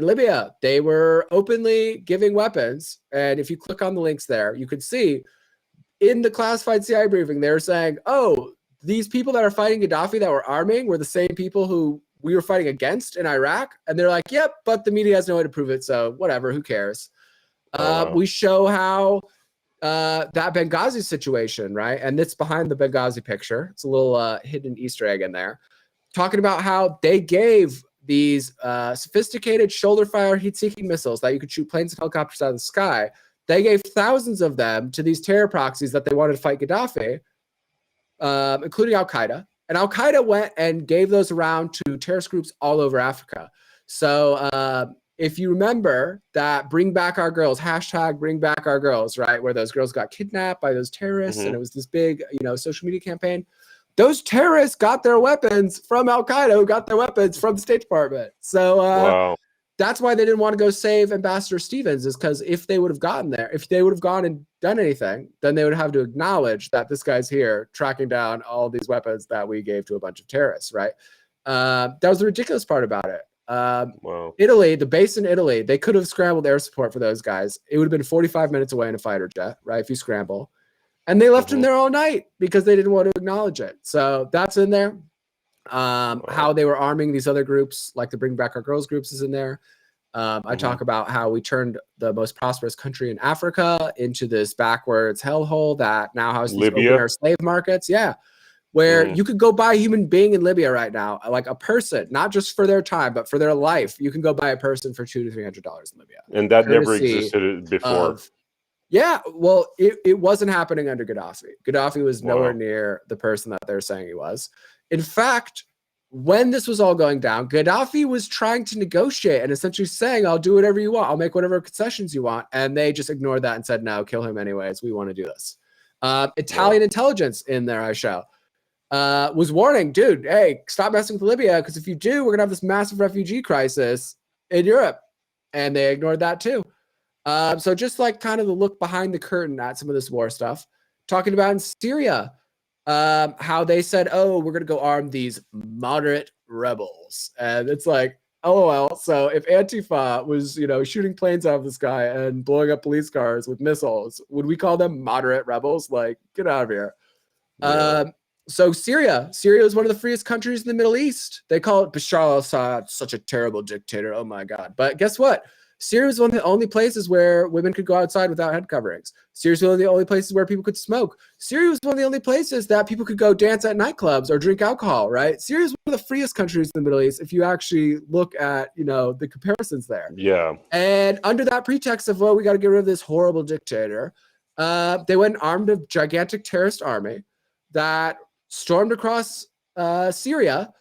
in Libya, they were openly giving weapons. And if you click on the links there, you could see in the classified CIA briefing, they were saying, oh, these people that are fighting Gaddafi that were arming were the same people who we were fighting against in Iraq. And they're like, yep, but the media has no way to prove it. So whatever, who cares? Wow. We show how that Benghazi situation, right? And it's behind the Benghazi picture. It's a little hidden Easter egg in there, talking about how they gave these sophisticated shoulder-fire heat-seeking missiles that you could shoot planes and helicopters out of the sky. They gave thousands of them to these terror proxies that they wanted to fight Gaddafi, including Al-Qaeda. And Al-Qaeda went and gave those around to terrorist groups all over Africa. So if you remember that Bring Back Our Girls, hashtag Bring Back Our Girls, right, where those girls got kidnapped by those terrorists, and it was this big, social media campaign. Those terrorists got their weapons from Al-Qaeda, who got their weapons from the State Department. So that's why they didn't want to go save Ambassador Stevens, is because if they would have gotten there, if they would have gone and done anything, then they would have to acknowledge that this guy's here tracking down all these weapons that we gave to a bunch of terrorists, right? That was the ridiculous part about it. Italy, the base in Italy, they could have scrambled air support for those guys. It would have been 45 minutes away in a fighter jet, right, if you scramble. And they left him there all night because they didn't want to acknowledge it. So that's in there. How they were arming these other groups, like the Bring Back Our Girls groups, is in there. I talk about how we turned the most prosperous country in Africa into this backwards hellhole that now has these open-air slave markets. Yeah. Where you could go buy a human being in Libya right now, like a person, not just for their time, but for their life. You can go buy a person for $200 to $300 in Libya. And that never existed before. Yeah, well, it wasn't happening under Gaddafi. Gaddafi was nowhere near the person that they're saying he was. In fact, when this was all going down, Gaddafi was trying to negotiate and essentially saying, I'll do whatever you want. I'll make whatever concessions you want. And they just ignored that and said, no, kill him anyways. We want to do this. Italian intelligence in there, I show, was warning, dude, hey, stop messing with Libya, because if you do, we're going to have this massive refugee crisis in Europe. And they ignored that too. So just like kind of the look behind the curtain at some of this war stuff, talking about in Syria, how they said, oh, we're going to go arm these moderate rebels. And it's like, LOL. So if Antifa was, shooting planes out of the sky and blowing up police cars with missiles, would we call them moderate rebels? Like, get out of here. Yeah. So Syria is one of the freest countries in the Middle East. They call it Bashar al-Assad, such a terrible dictator. Oh my God. But guess what? Syria is one of the only places where women could go outside without head coverings. Syria is one of the only places where people could smoke. Syria was one of the only places that people could go dance at nightclubs or drink alcohol, right? Syria is one of the freest countries in the Middle East if you actually look at, the comparisons there. Yeah. And under that pretext of, well, we got to get rid of this horrible dictator, they went and armed a gigantic terrorist army that stormed across Syria.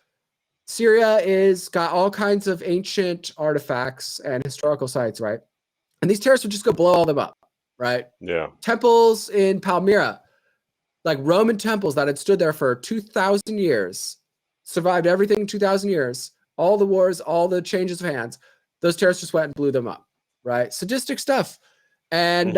Syria is got all kinds of ancient artifacts and historical sites, right? And these terrorists would just go blow all them up, right? Yeah. Temples in Palmyra, like Roman temples that had stood there for 2,000 years, survived everything in 2,000 years, all the wars, all the changes of hands. Those terrorists just went and blew them up, right? Sadistic stuff. And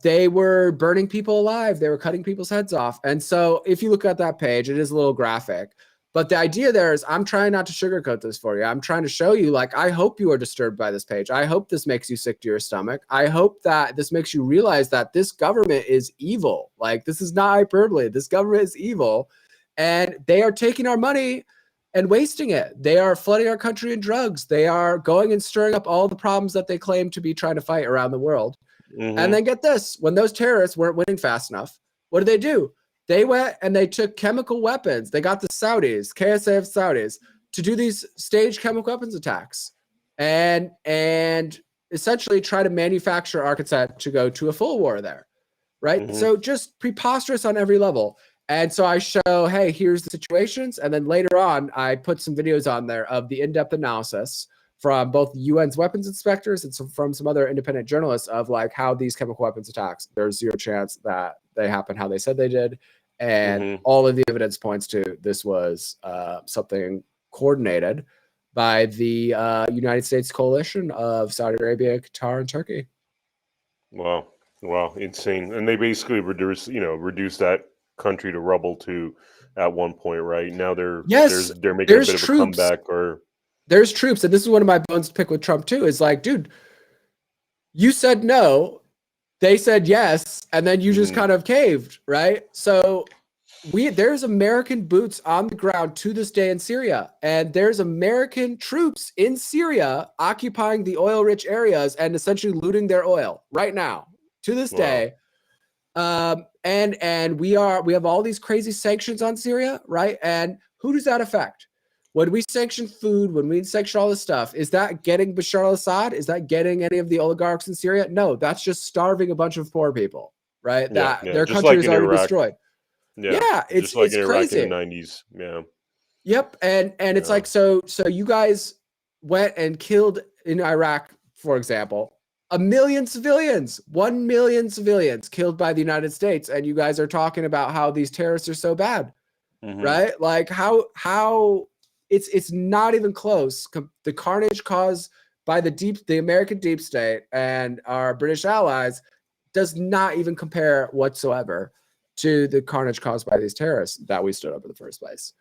they were burning people alive. They were cutting people's heads off. And so if you look at that page, it is a little graphic. But the idea there is I'm trying not to sugarcoat this for you. I'm trying to show you, like, I hope you are disturbed by this page. I hope this makes you sick to your stomach. I hope that this makes you realize that this government is evil. Like, this is not hyperbole. This government is evil. And they are taking our money and wasting it. They are flooding our country in drugs. They are going and stirring up all the problems that they claim to be trying to fight around the world. And then get this, when those terrorists weren't winning fast enough, what did they do? They went and they took chemical weapons. They got the Saudis, KSA of Saudis, to do these staged chemical weapons attacks and essentially try to manufacture our consent to go to a full war there, right? So just preposterous on every level. And so I show, hey, here's the situations. And then later on, I put some videos on there of the in-depth analysis from both UN's weapons inspectors and from some other independent journalists of like how these chemical weapons attacks, there's zero chance that they happen how they said they did. And all of the evidence points to this was something coordinated by the United States coalition of Saudi Arabia, Qatar, and Turkey. Wow, insane! And they basically reduced that country to rubble to at one point, right? Now they're making a bit of a comeback, or there's troops, and this is one of my bones to pick with Trump too, is like, dude, you said no, they said yes, and then you just kind of caved, right? So there's American boots on the ground to this day in Syria, and there's American troops in Syria occupying the oil-rich areas and essentially looting their oil right now to this day. And we have all these crazy sanctions on Syria, right? And who does that affect? When we sanction food, when we sanction all this stuff, is that getting Bashar al-Assad? Is that getting any of the oligarchs in Syria? No, that's just starving a bunch of poor people, right? Yeah, That yeah, their just country like is in already Iraq. destroyed. Yeah, just like it's in Iraq in crazy. the 90s. Yeah. Yep, and it's like, so you guys went and killed in Iraq, for example, 1 million civilians, 1 million civilians killed by the United States, and you guys are talking about how these terrorists are so bad, right? Like how it's not even close. The carnage caused by the American deep state and our British allies does not even compare whatsoever to the carnage caused by these terrorists that we stood up in the first place.